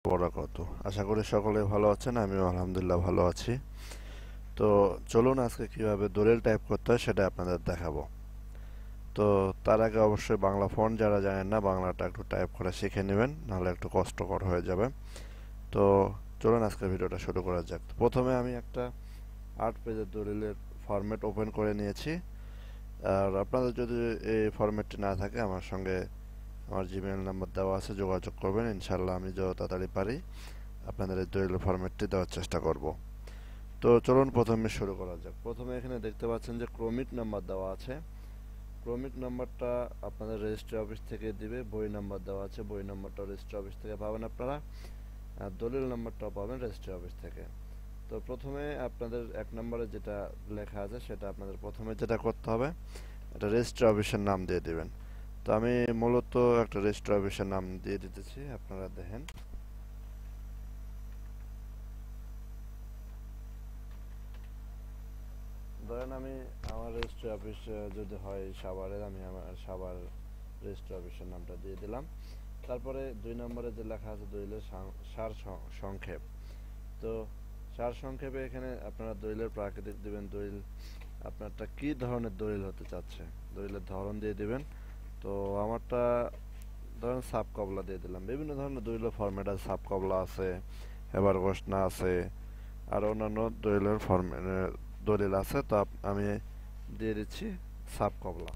বরাকাতু। আশা করি সকলে ভালো আছেন, আমিও আলহামদুলিল্লাহ ভালো আছি। তো চলুন আজকে কিভাবে দলিল টাইপ করতে হয় সেটা আপনাদের দেখাবো। তো তার আগে অবশ্যই বাংলা ফন্ট যারা জানেন না, বাংলাটা একটু টাইপ করা শিখে নেবেন, নাহলে একটু কষ্টকর হয়ে যাবে। তো চলুন আজকে ভিডিওটা শুরু করা যাক। প্রথমে আমি একটা 8 পেজের দলিলের ফরম্যাট ওপেন করে নিয়েছি। আর আপনাদের যদি এই ফরম্যাটটি না থাকে, আমার সঙ্গে আমার জিমেইল নাম্বার দেওয়া আছে, যোগাযোগ করবেন। ইনশাল্লাহ আমি যত তাড়াতাড়ি পারি আপনাদের এই দলিলের ফরম্যাটটি দেওয়ার চেষ্টা করব। তো চলুন প্রথমে শুরু করা যাক। প্রথমে এখানে দেখতে পাচ্ছেন যে ক্রমিক নাম্বার দেওয়া আছে। ক্রমিক নাম্বারটা আপনাদের রেজিস্ট্রি অফিস থেকে দিবে। বই নাম্বার দেওয়া আছে, বই নাম্বারটা রেজিস্ট্রি অফিস থেকে পাবেন আপনারা। আর দলিল নাম্বারটাও পাবেন রেজিস্ট্রি অফিস থেকে। তো প্রথমে আপনাদের 1 নম্বরে যেটা লেখা আছে সেটা আপনাদের প্রথমে যেটা করতে হবে, একটা রেজিস্ট্রি অফিসের নাম দিয়ে দিবেন। তো আমি মূলত একটা রেজিস্ট্রি অফিসের নাম দিয়ে দিতেছি, আপনারা দেখেন। ধরেন আমি আমার রেজিস্ট্রি অফিস যদি হয় সাভারের, আমি আমার সাভার রেজিস্ট্রি অফিসের নামটা দিয়ে দিলাম। তারপরে 2 নম্বরে যে লেখা আছে দলিলের সার সংক্ষেপ। তো সার সংক্ষেপে এখানে আপনারা দলিলের প্রাকৃতিক দিবেন। দলিল আপনারটা কি ধরনের দলিল হতে চাচ্ছে, দলিলের ধরন দিয়ে দিবেন। তো আমারটা ধরেন সাব কবলা দিয়ে দিলাম। বিভিন্ন ধরনের দলিলের ফরম্যাট আছে, সাব কবলা আছে, এবার ঘোষণা আছে, আর অন্যান্য দলিলের ফরম্যাট দলিল আছে। তো আমি দিয়ে দিচ্ছি সাব কবলা।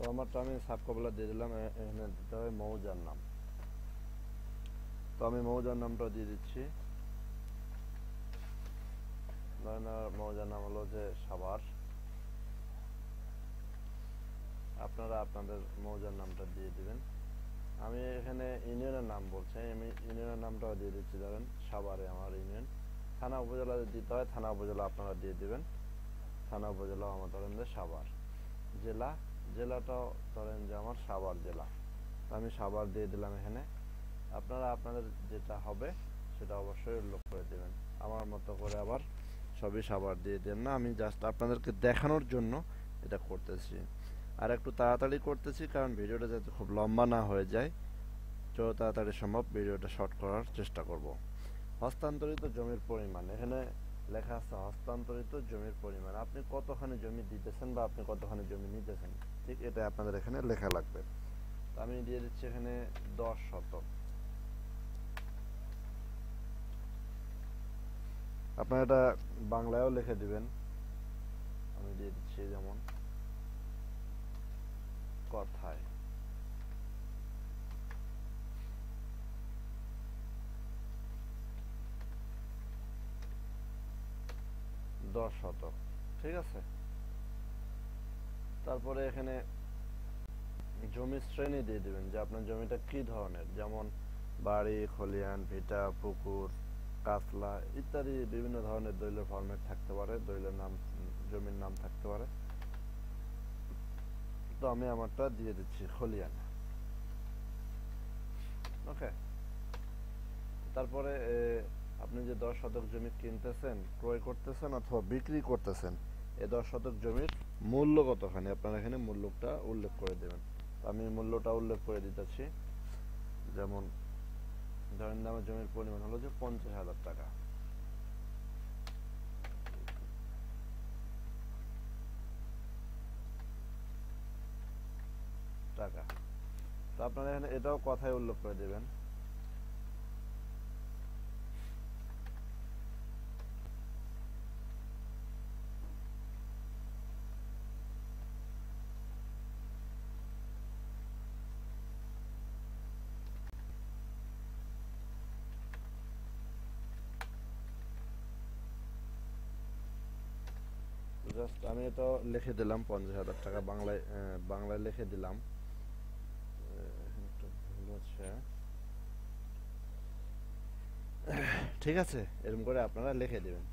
তো আমারটা আমি সাব কবলা দিয়ে দিলাম। এখানে দিতে হবে মৌজার নাম। তো আমি মৌজার নামটা দিয়ে দিচ্ছি। ধরেন মৌজার নাম হলো যে সাভার। আপনারা আপনাদের মৌজার নামটা দিয়ে দিবেন। আমি এখানে ইউনিয়নের নাম বলছি, আমি ইউনিয়নের নামটাও দিয়ে দিচ্ছি। ধরেন সাভারে আমার ইউনিয়ন। থানা উপজেলা দিতে হয়, থানা উপজেলা আপনারা দিয়ে দিবেন। থানা উপজেলাও আমার ধরেন যে সাভার। জেলা, জেলাটাও ধরেন যে আমার সাভার জেলা। আমি সাভার দিয়ে দিলাম এখানে। আপনারা আপনাদের যেটা হবে সেটা অবশ্যই উল্লেখ করে দেবেন। আমার মতো করে আবার সবই সাভার দিয়ে দেন না, আমি জাস্ট আপনাদেরকে দেখানোর জন্য এটা করতেছি। আর একটু তাড়াতাড়ি করতেছি কারণ ভিডিওটা যাতে খুব লম্বা না হয়ে যায়। যত তাড়াতাড়ি সম্ভব ভিডিওটা শর্ট করার চেষ্টা করব। হস্তান্তরিত জমির পরিমাণ, এখানে লেখা আছে হস্তান্তরিত জমির পরিমাণ। আপনি কতখানি জমি দিতেছেন বা আপনি কতখানি জমি নিতেছেন, ঠিক এটা আপনাদের এখানে লেখা লাগবে। তো আমি দিয়ে দিচ্ছি এখানে 10 শতক। আপনারা এটা বাংলায়ও লিখে দিবেন। আমি দিয়ে দিচ্ছি যেমন কথায়। দশ শতক, ঠিক আছে। তারপরে এখানে জমির শ্রেণী দিয়ে দিবেন যে আপনার জমিটা কি ধরনের, যেমন বাড়ি, খলিয়ান, ভিটা, পুকুর, কাতলা ইত্যাদি বিভিন্ন ধরনের দলিলের ফরম্যাট থাকতে পারে, দলিলের নাম, জমির নাম থাকতে পারে। তো আমি আমারটা দিয়ে দিচ্ছি খলিয়ান। ওকে। তারপরে আপনি যে 10 শতক জমি কিনতেছেন, ক্রয় করতেছেন অথবা বিক্রি করতেছেন, এই 10 শতক জমির মূল্য কতখানি আপনারা এখানে মূল্যটা উল্লেখ করে দেবেন। আমি মূল্যটা উল্লেখ করে দিতেছি। যেমন ধরেন আমার জমির পরিমাণ হলো যে 50,000 টাকা। টাকা। তো আপনারা এখানে এটাও কথায় উল্লেখ করে দেবেন। জাস্ট আমি এটা লিখে দিলাম 50,000 টাকা, বাংলায় বাংলায় লিখে দিলাম। এখানে একটু ভুল হচ্ছে। ঠিক আছে, এরকম করে আপনারা লিখে দিবেন।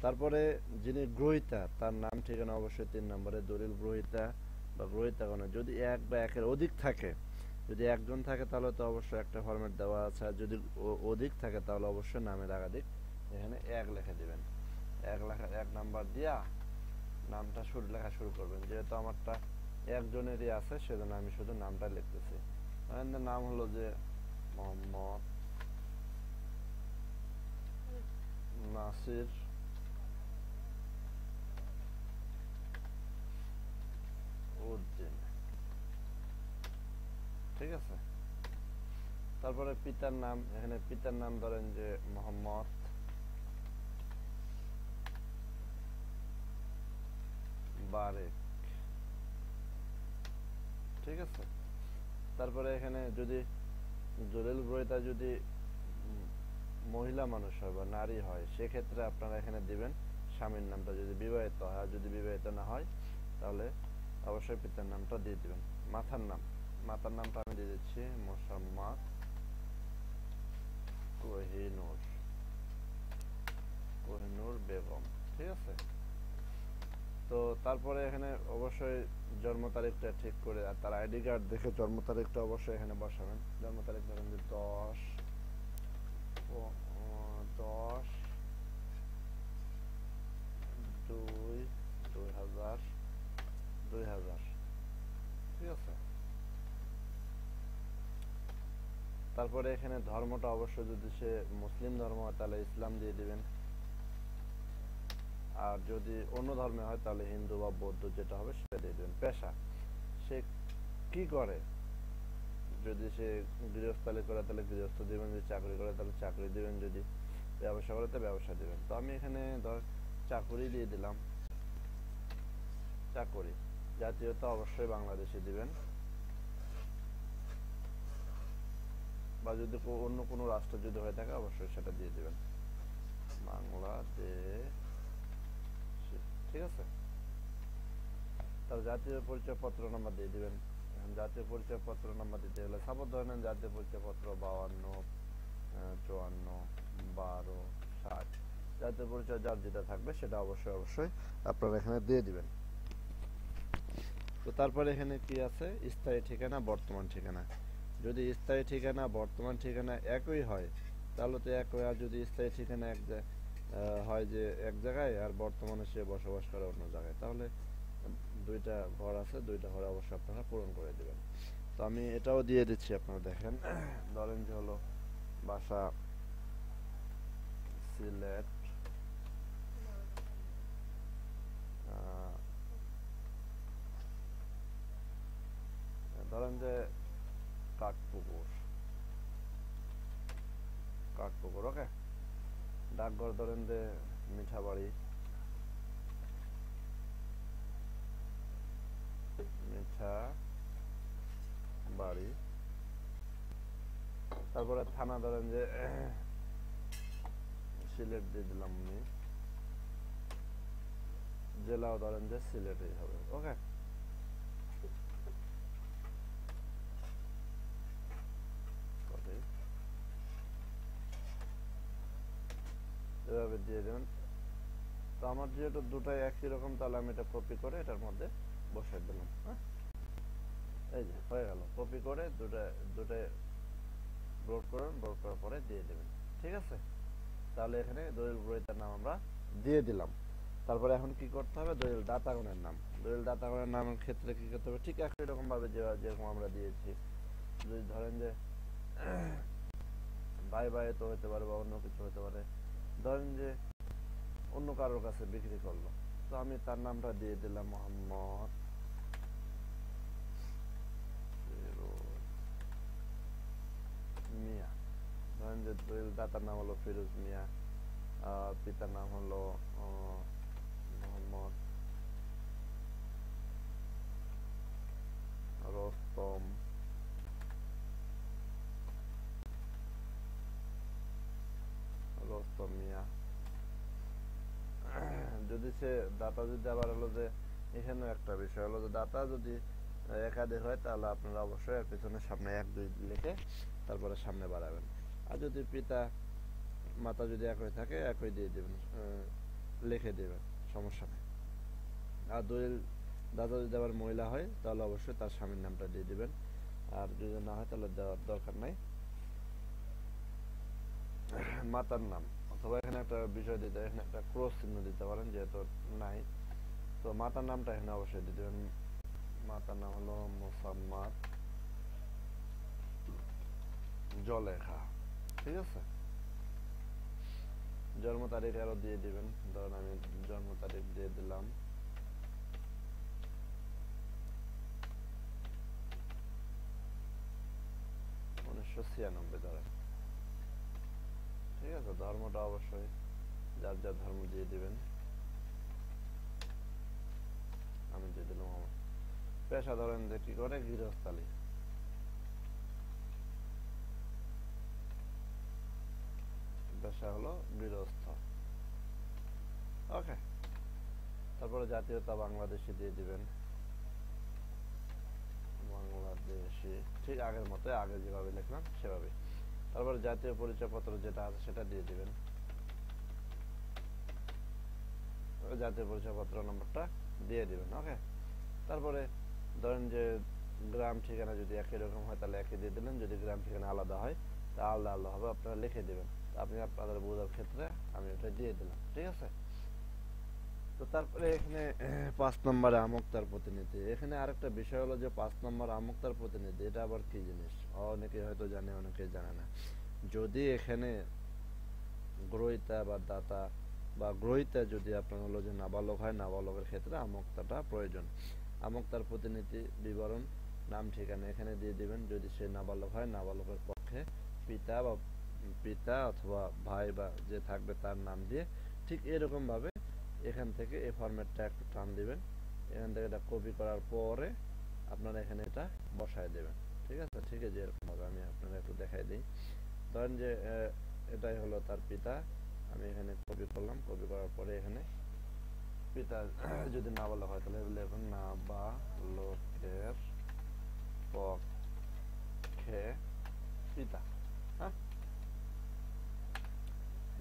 তারপরে যিনি গ্রহীতা তার নাম ঠিকানা অবশ্যই 3 নম্বরে, দলিল গ্রহীতা বা গ্রহীতা গণের যদি এক বা একের অধিক থাকে, যদি একজন থাকে তাহলে তো অবশ্যই একটা ফরম্যাট দেওয়া আছে, আর যদি অধিক থাকে তাহলে অবশ্যই নামের একাধিক, এখানে এক লিখে দিবেন। এক নাম্বার দিয়া নামটা লেখা শুরু করবেন। যেহেতু আমারটা একজনেরই আছে সেজন্য আমি শুধু নামটা লিখতেছি। নাম হলো যে মোহাম্মদ নাসির উদ্দিন, ঠিক আছে। তারপরে পিতার নাম, এখানে পিতার নাম ধরেন যে মোহাম্মদ বারেক, ঠিক আছে। তারপরে এখানে যদি জলিল গ্রহীতা যদি মহিলা মানুষ হয় বা নারী হয় সেক্ষেত্রে আপনারা এখানে দিবেন স্বামীর নামটা, যদি বিবাহিত হয়। আর যদি বিবাহিত না হয় তাহলে অবশ্যই পিতার নামটা দিয়ে দিবেন। মাতার নামটা আমি দিয়ে দিচ্ছি মোসাম্মদ কোহিনুর বেগম, ঠিক আছে। তো তারপরে এখানে অবশ্যই জন্ম তারিখটা ঠিক করে, আর তার আইডি কার্ড দেখে জন্ম তারিখটা অবশ্যই এখানে বসাবেন। জন্ম তারিখ ধরেন যে 10/2/2000, ঠিক আছে। তারপরে এখানে ধর্মটা অবশ্যই যদি সে মুসলিম ধর্ম হয় তাহলে ইসলাম দিয়ে দিবেন, আর যদি অন্য ধর্মে হয় তাহলে হিন্দু বা বৌদ্ধ যেটা হবে সেটা দিয়ে দেবেন। পেশা, সে কি করে, যদি সে গৃহস্থালি করে তাহলে গৃহস্থ দিবেন, যদি চাকরি করে তাহলে চাকরি দিবেন, যদি ব্যবসা করে তাহলে ব্যবসা দিবেন। তো আমি এখানে ধর চাকরি দিয়ে দিলাম, চাকরি। জাতীয়তা অবশ্যই বাংলাদেশে দিবেন, বা যদি অন্য কোনো রাষ্ট্র যদি হয়ে থাকে অবশ্যই সেটা দিয়ে দিবেন, বাংলাদেশ, ঠিক আছে। তার জাতীয় পরিচয়পত্র নাম্বার দিয়ে দিবেন। জাতীয় পরিচয়পত্র নাম্বার দিতে গেলে সাপোজ ধরে নেন জাতীয় পরিচয়পত্র 52, 54, 12, 60, জাতীয় পরিচয় যার যেটা থাকবে সেটা অবশ্যই আপনারা এখানে দিয়ে দিবেন। তো তারপরে এখানে কি আছে, স্থায়ী ঠিকানা, বর্তমান ঠিকানা। যদি স্থায়ী ঠিকানা বর্তমান ঠিকানা একই হয় তাহলে তো একই, আর যদি স্থায়ী ঠিকানা হয় যে এক জায়গায় আর বর্তমানে সে বসবাস করে অন্য জায়গায়, তাহলে দুইটা ঘর আছে, দুইটা ঘরে অবশ্যই আপনারা পূরণ করে দিবেন। তো আমি এটাও দিয়ে দিচ্ছি, আপনারা দেখেন। ধরেন যে হলো বাসা সিলেট, ধরেন যে কাঠপুকুর, ওকে। ডাকঘর ধরেন যে মিঠাবাড়ি, তারপরে থানা ধরেন যে সিলেট দিয়ে দিলাম আমি, জেলাও ধরেন যে সিলেটেই হবে, ওকে। এভাবে দিয়ে দেবেন। তো আমার যেহেতু দুটাই একই রকম তাহলে আমি এটা কপি করে এটার মধ্যে বসাই দিলাম, হ্যাঁ। এই যে হয়ে গেল, কপি করে দুটাই ব্রড করার পরে দিয়ে দেবেন, ঠিক আছে। তাহলে এখানে দলিল গ্রহীতার নাম আমরা দিয়ে দিলাম। তারপরে এখন কি করতে হবে, দলিল দাতাগণের নাম। দলিল দাতাগণের নামের ক্ষেত্রে কি করতে হবে, ঠিক একই রকম ভাবে যেরকম আমরা দিয়েছি। যদি ধরেন যে ভাই তো হতে পারে বা অন্য কিছু হতে পারে, ধরেন যে অন্য কারোর কাছে বিক্রি করলো, তো আমি তার নামটা দিয়ে দিলাম মোহাম্মদ মিয়া। ধরেন যে দলিল দাতার নাম হলো ফিরোজ মিয়া, পিতার নাম হলো মোহাম্মদ রস্তম, মিয়া। যদি সে দাতা যদি আবার হলো যে, এখানেও একটা বিষয় হলো যে দাতা যদি একাধিক হয় তাহলে আপনারা অবশ্যই এর পিছনে সামনে 1 2 লিখে তারপরে সামনে বাড়াবেন। আর যদি পিতা মাতা যদি একই থাকে একই দিয়ে দেবেন, লিখে দেবেন, সমস্যা নেই। আর দলিল দাদা যদি আবার মহিলা হয় তাহলে অবশ্যই তার স্বামীর নামটা দিয়ে দিবেন, আর যদি না হয় তাহলে দেওয়ার দরকার নাই। মাতার নাম, অথবা এখানে একটা বিষয় দিতে, এখানে একটা ক্রস চিহ্ন দিতে পারেন যেহেতু নাই। তো মাতার নামটা এখানে অবশ্যই দিয়ে দেবেন। মাতার নাম হলো মোসাম্মদ জলেখা, ঠিক আছে। জন্ম তারিখ আরো দিয়ে দিবেন, ধরুন আমি জন্ম তারিখ দিয়ে দিলাম 1996 ধরেন, ঠিক আছে। ধর্মটা অবশ্যই যার যার ধর্ম দিয়ে দিবেন, আমি দিয়ে দিলাম আমার। পেশা ধরেন যে কি করে, গৃহস্থালী, পেশা হলো গৃহস্থ, ওকে। তারপরে জাতীয়তা বাংলাদেশি দিয়ে দিবেন, বাংলাদেশি, ঠিক আগের মতো, আগে যেভাবে লিখলাম সেভাবে। তারপরে জাতীয় পরিচয়পত্র যেটা আছে সেটা দিয়ে দিবেন, জাতীয় পরিচয়পত্র নম্বরটা দিয়ে দিবেন, ওকে। তারপরে ধরেন যে গ্রাম ঠিকানা যদি একই রকম হয় তাহলে একই দিয়ে দিলেন, যদি গ্রাম ঠিকানা আলাদা হয় তা আলাদা আলাদা হবে, আপনারা লিখে দিবেন। আপনি আপনাদের বোঝার ক্ষেত্রে আমি এটা দিয়ে দিলাম, ঠিক আছে। তো তারপরে এখানে 5 নম্বরে আমোক্তার প্রতিনিধি। এখানে আরেকটা বিষয় হলো যে 5 নম্বর আমোক্তার প্রতিনিধি, এটা আবার কি জিনিস অনেকে হয়তো জানে, অনেকে জানে না। যদি এখানে গ্রহীতা বা দাতা বা গ্রহীতা যদি আপনার হলো যে নাবালক হয়, নাবালকের ক্ষেত্রে আমোক্তাটা প্রয়োজন। আমোক্তার প্রতিনিধি বিবরণ, নাম ঠিকানা এখানে দিয়ে দিবেন। যদি সে নাবালক হয়, নাবালকের পক্ষে পিতা অথবা ভাই বা যে থাকবে তার নাম দিয়ে, ঠিক এরকম ভাবে এখান থেকে এই ফরম্যাটটা একটু টান দিবেন। এখান থেকে এটা কপি করার পরে আপনারা এখানে এটা বসায় দেবেন, ঠিক আছে। ঠিক আছে, এরকম ভাবে আমি আপনারা একটু দেখাই দিই। ধরেন যে এটাই হলো তার পিতা, আমি এখানে কপি করলাম, কপি করার পরে এখানে পিতা যদি নাবালক হয় তাহলে লিখুন নাবালকের পক্ষে পিতা, হ্যাঁ,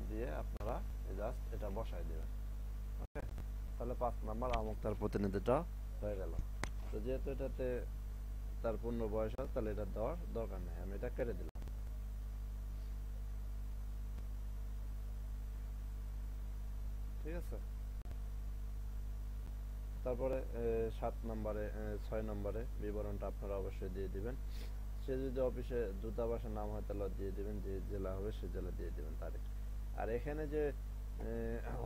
দিয়ে আপনারা জাস্ট এটা বসায় দেবেন, ওকে। তাহলে 5 নম্বর আমোক্তার প্রতিনিধিটা হয়ে গেল। তো যেহেতু এটাতে তার পূর্ণ বয়স আছে তাহলে এটা দেওয়ার দরকার নেই, আমি এটা কেটে দিলাম, ঠিক আছে। তারপরে 7 নম্বরে 6 নম্বরে বিবরণটা আপনারা অবশ্যই দিয়ে দিবেন। সে যদি অফিসে দূতাবাসের নাম হয় তাহলে দিয়ে দিবেন, যে জেলা হবে সে জেলা দিয়ে দিবেন তারিখ। আর এখানে যে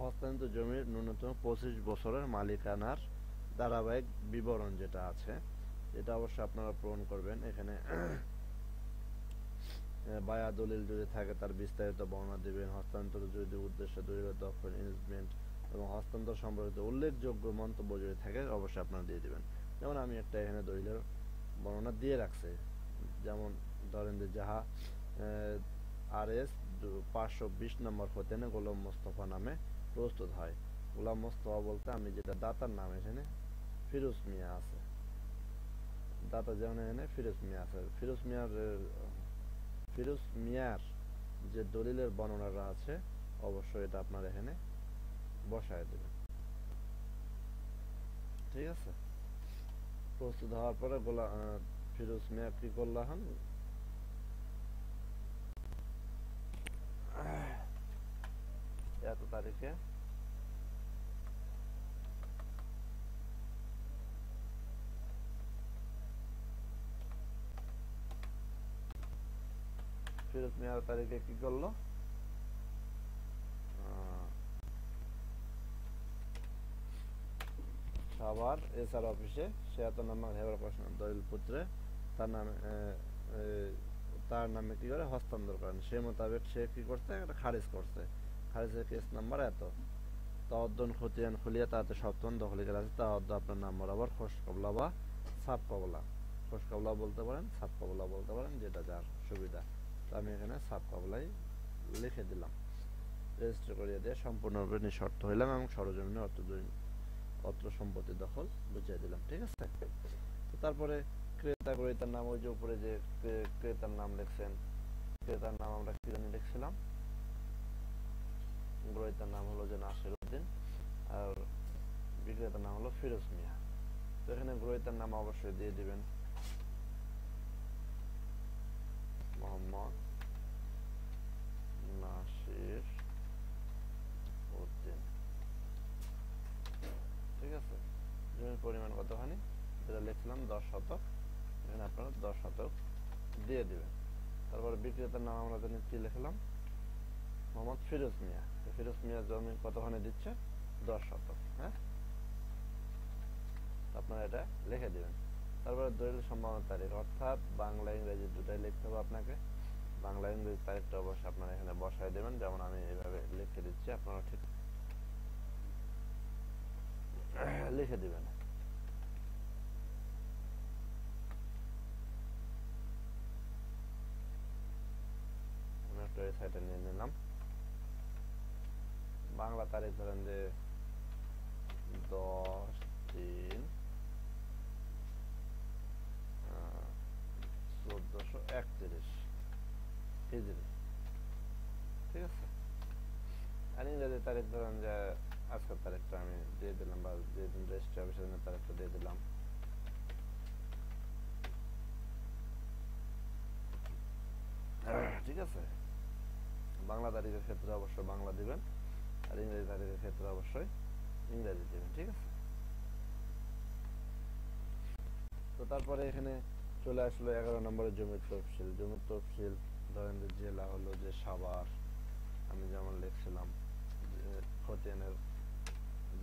হস্তান্তর জমির ন্যূনতম 25 বছরের মালিকানার ধারাবাহিক বিবরণ যেটা আছে, এটা অবশ্যই আপনারা পূরণ করবেন। এখানে বায়া দলিল যদি থাকে তার বিস্তারিত বর্ণনা দিবেন। হস্তান্তর যদি উদ্দেশ্য দলিল দখল ইনভেস্টমেন্ট এবং হস্তান্তর সম্পর্কিত উল্লেখযোগ্য মন্তব্য যদি থাকে অবশ্যই আপনারা দিয়ে দিবেন। যেমন আমি একটা এখানে দলিলের বর্ণনা দিয়ে রাখছি, যেমন ধরেন যে যাহা RS 520 নম্বর হতে গোলাম মোস্তফা নামে প্রস্তুত হয়। গোলাম মোস্তফা বলতে আমি যেটা দাতার নাম এখানে ফিরোজ মিয়া আছে, দাতা যেমন এখানে ফিরোজ মিয়া আছে, ফিরোজ মিয়ার যে দলিলের বর্ণনাটা আছে অবশ্যই এটা আপনার এখানে বসায় দেবেন, ঠিক আছে। প্রস্তুত হওয়ার পরে ফিরোজ মিয়া কি করলাম, এত তারিখে ফিরোজ মিয়ার তারিখে কি করলো, সাভার SR অফিসে 76 নম্বর হেবার প্রশ্ন দলিল পুত্রে তার নামে তার নামে কি করে হস্তান্তর করেন। সে মোতাবেক সে কি করছে, একটা খারিজ করছে। খারিজের কেস নাম্বার এত, তাওদ্দন খতিয়ান খুলিয়া তাতে সপ্তম দখলিকার আছে, তাওদ্দ আপনার নাম বরাবর খোশ কবলা বা সাপ কবলা, খোশ কবলা বলতে পারেন, সাপ কবলা বলতে পারেন, যেটা যার সুবিধা। তো আমি এখানে সাপ কবলাই লিখে দিলাম। রেজিস্টার করিয়ে দিয়ে সম্পূর্ণরূপে নিঃশর্ত হইলাম এবং সরজমিনে অত্র সম্পত্তি দখল বুঝিয়ে দিলাম, ঠিক আছে। তো তারপরে ক্রেতা গ্রহীতার নাম, ওই যে উপরে যে ক্রেতার নাম লিখছেন, ক্রেতার নাম আমরা কি জানি লিখছিলাম, গ্রহীতার নাম হলো যে নাসির উদ্দিন, আর বিক্রেতার নাম হলো ফিরোজ মিয়া, তো এখানে গ্রহীতার নাম অবশ্যই দিয়ে দিবেন, মোহাম্মদ নাসির উদ্দিন। ঠিক আছে, জমির পরিমাণ কতখানি যেটা লিখলাম 10 শতক, এখানে আপনারা 10 শতক দিয়ে দিবেন। তারপরে বিক্রেতার নাম আমরা জানি কি লিখলাম, মোহাম্মদ ফিরোজ মিয়া। ফিরোজ মিয়া জমি কতখানি দিচ্ছে, 10 শতক। হ্যাঁ, আপনারা এটা লিখে দিবেন। তারপরে দলিল সম্ভাবনার তারিখ, অর্থাৎ বাংলা ইংরেজি দুটাই লিখতে হবে আপনাকে। বাংলা ইংরেজি তারিখটা অবশ্যই আপনারা এখানে বসায় দেবেন, যেমন আমি এইভাবে লিখে দিচ্ছি, আপনারা ঠিক লিখে দিবেন। আমি একটা এই সাইডে নিয়ে নিলাম। বাংলা তারিখ ধরেন যে 10/3/1431 হিজরি। ঠিক আছে, আর ইংরেজি তারিখ ধরেন যে আজকের তারিখটা আমি দিয়ে দিলাম, বা যেদিন রেজিস্ট্রি অফিসের তারিখটা দিয়ে দিলাম। ঠিক আছে, বাংলা তারিখের ক্ষেত্রে অবশ্যই বাংলা দিবেন, আর ইংরেজি তারিখের ক্ষেত্রে অবশ্যই ইংরেজি দিবেন। ঠিক আছে, তো তারপরে এখানে চলে আসলো 11 নম্বরের জমির তফসিল। জমির তফসিল ধরেন যে জেলা হলো যে সাভার, আমি যেমন লিখছিলাম খতিয়ানের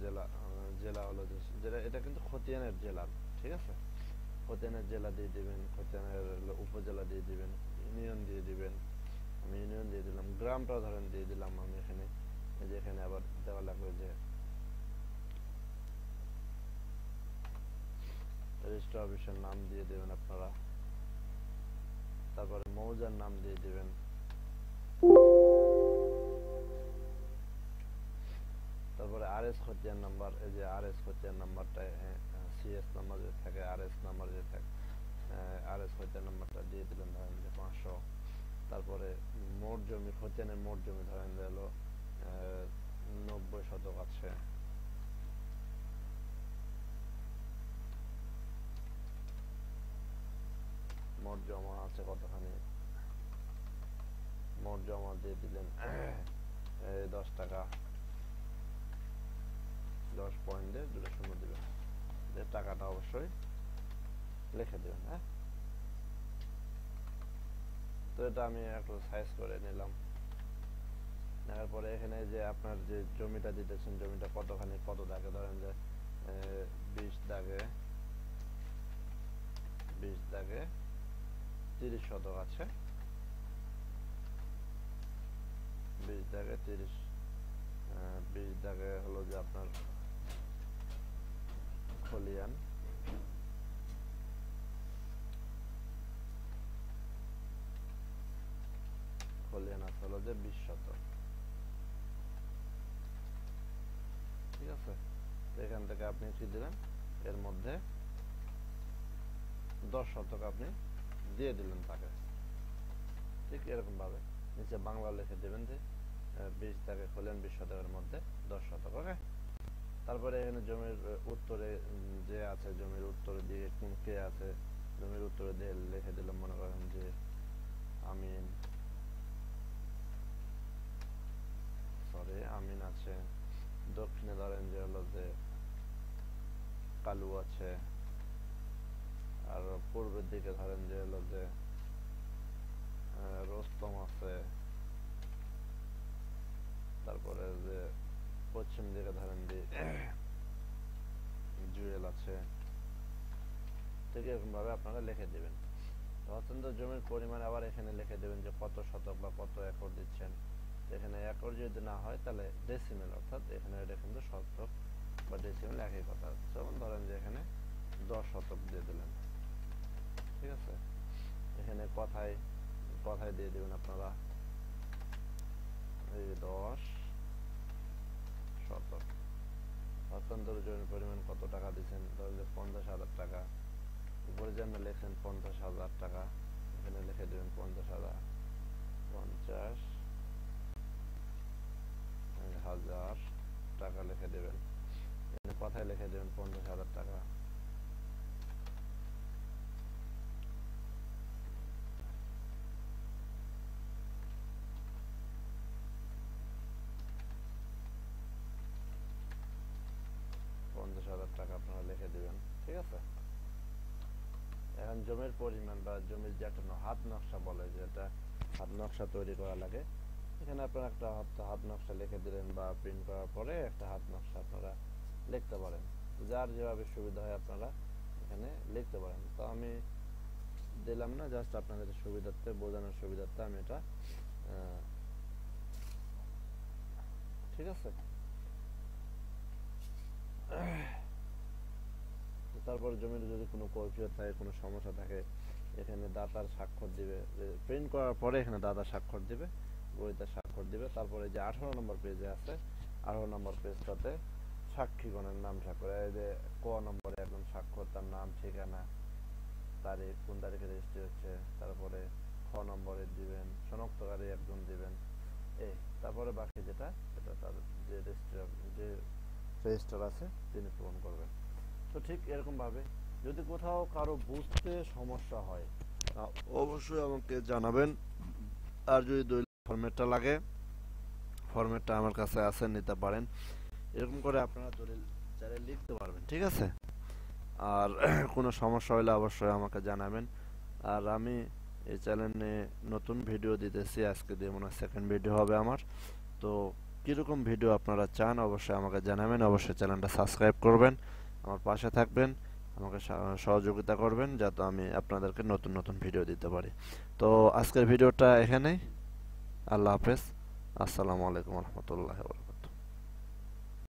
জেলা, জেলা হলো যে যেটা, এটা কিন্তু খতিয়ানের জেলা। ঠিক আছে, খতিয়ানের জেলা দিয়ে দিবেন, খতিয়ানের উপজেলা দিয়ে দিবেন, ইউনিয়ন দিয়ে দিবেন। আমি ইউনিয়ন দিয়ে দিলাম, গ্রামটাও ধরেন দিয়ে দিলাম আমি এখানে। এই যে এখানে আবার দেওয়া লাগবে যে রেজিস্ট্রি অফিসের নাম দিয়ে দেবেন আপনারা। তারপরে মৌজার নাম দিয়ে দিবেন। তারপরে আরএস খতিয়ান নাম্বার, এই যে আরএস খতিয়ান নাম্বারটা, সিএস নাম্বার যে থাকে, আরএস নাম্বার যে থাকে, আরএস খতিয়ান নাম্বারটা দিয়ে দিলেন ধরেন যে 500। তারপরে মোট জমি, খতিয়ানের মোট জমি ধরেন যে হলো 90 শতক আছে। মোট জমা আছে কতখানি, মোট জমা দিয়ে দিলেন 10 টাকা, 10 পয়েন্ট দিয়ে 2 শূন্য দিবেন, যে টাকাটা অবশ্যই লিখে দেবেন। হ্যাঁ, তো এটা আমি একটু সাইজ করে নিলাম। নেওয়ার পরে এখানে যে আপনার যে জমিটা দিতেছেন, জমিটা কতখানি, কত দাগে, ধরেন যে 20 দাগে 30 শতক আছে। 20 দাগে 30, 20 দাগে হলো যে আপনার খলিয়ান, খলিয়ান আছে হলো যে 20 শতক। ঠিক আছে, এখান থেকে আপনি কি দিলেন, এর মধ্যে 10 শতক আপনি দিয়ে দিলেন তাকে। ঠিক এরকম ভাবে নিচে বাংলা লিখে দেবেন যে 20 দাগে খলিয়ান 20 শতকের মধ্যে 10 শতক। ওকে, তারপরে এখানে জমির উত্তরে যে আছে, জমির উত্তর দিকে কোন কে আছে, জমির উত্তরে দিয়ে লিখে দিলাম, মনে করেন যে আমিন, আমিন আছে। দক্ষিণে ধরেন যে হলো যে কালু আছে, আর পূর্বের দিকে ধরেন যে হলো যে রোস্তম আছে। তারপরে যে পশ্চিম দিকে ধরেন যে জুয়েল আছে। ঠিক এরকম ভাবে আপনারা লিখে দিবেন। অত্যন্ত জমির পরিমাণ আবার এখানে লিখে দেবেন যে কত শতক বা কত একর দিচ্ছেন। এখানে একর যদি না হয় তাহলে ডেসিমেল, অর্থাৎ এখানে এটা কিন্তু শতক বা ডেসিমেল একই কথা। যেমন ধরেন যে এখানে 10 শতক দিয়ে দিলেন। ঠিক আছে, এখানে কথায় কথায় দিয়ে দিবেন আপনারা এই 10 শতক। অত্যন্তর জমির পরিমাণ কত টাকা দিচ্ছেন, ধরেন যে 50,000 টাকা। উপরে যেমন লেখেন 50,000 টাকা, এখানে লিখে দেবেন 50,000, 50,000 টাকা লিখে দেবেন। এখানে কথায় লিখে দেবেন 50,000 টাকা। দিবেন। ঠিক আছে, এখন জমির পরিমাণ বা জমির যে একটা হাত নকশা বলে, যেটা হাত নকশা তৈরি করা লাগে, এখানে আপনারা একটা হাত নকশা লিখে দিলেন বা প্রিন্ট করার পরে একটা হাত নকশা আপনারা লিখতে পারেন। যার যেভাবে সুবিধা হয় আপনারা এখানে লিখতে পারেন। তো আমি দিলাম না, জাস্ট আপনাদের সুবিধার্থে, বোঝানোর সুবিধার্থে আমি এটা ঠিক আছে। তারপরে জমির যদি কোনো কৈফিয়ত থাকে, কোনো সমস্যা থাকে, এখানে দাতার স্বাক্ষর দিবে, প্রিন্ট করার পরে এখানে দাতা স্বাক্ষর দিবে, গ্রহীতা স্বাক্ষর দিবে। তারপরে যে 18 নম্বর পেজে আছে, 18 নম্বর পেজটাতে সাক্ষীগণের নাম স্বাক্ষর, এই যে ক নম্বরে একজন স্বাক্ষর, তার নাম, ঠিকানা, তারিখ, কোন তারিখে রেজিস্ট্রি হচ্ছে, তারপরে খ নম্বরে দিবেন, শনাক্তকারী একজন দিবেন, এই তারপরে বাকি যেটা সেটা তার যে রেজিস্ট্রার আছে তিনি পূরণ করবেন। তো ঠিক এরকম ভাবে যদি কোথাও কারো বুঝতে সমস্যা হয় অবশ্যই আমাকে জানাবেন। আর যদি দলিল ফরম্যাটটা লাগে, ফরম্যাটটা আমার কাছে আছে, নিতে পারেন। এরকম করে আপনারা দলিল চাইলে লিখতে পারবেন। ঠিক আছে, আর কোনো সমস্যা হলে অবশ্যই আমাকে জানাবেন। আর আমি এই চ্যানেলে নতুন ভিডিও দিতেছি, আজকে দিয়ে মনে হয় সেকেন্ড ভিডিও হবে আমার। তো কীরকম ভিডিও আপনারা চান অবশ্যই আমাকে জানাবেন। অবশ্যই চ্যানেলটা সাবস্ক্রাইব করবেন, আমার পাশে থাকবেন, আমাকে সহযোগিতা করবেন যাতে আমি আপনাদেরকে নতুন নতুন ভিডিও দিতে পারি। তো আজকের ভিডিওটা এখানেই। আল্লাহ হাফেজ, আসসালামু আলাইকুম রহমতুল্লাহ।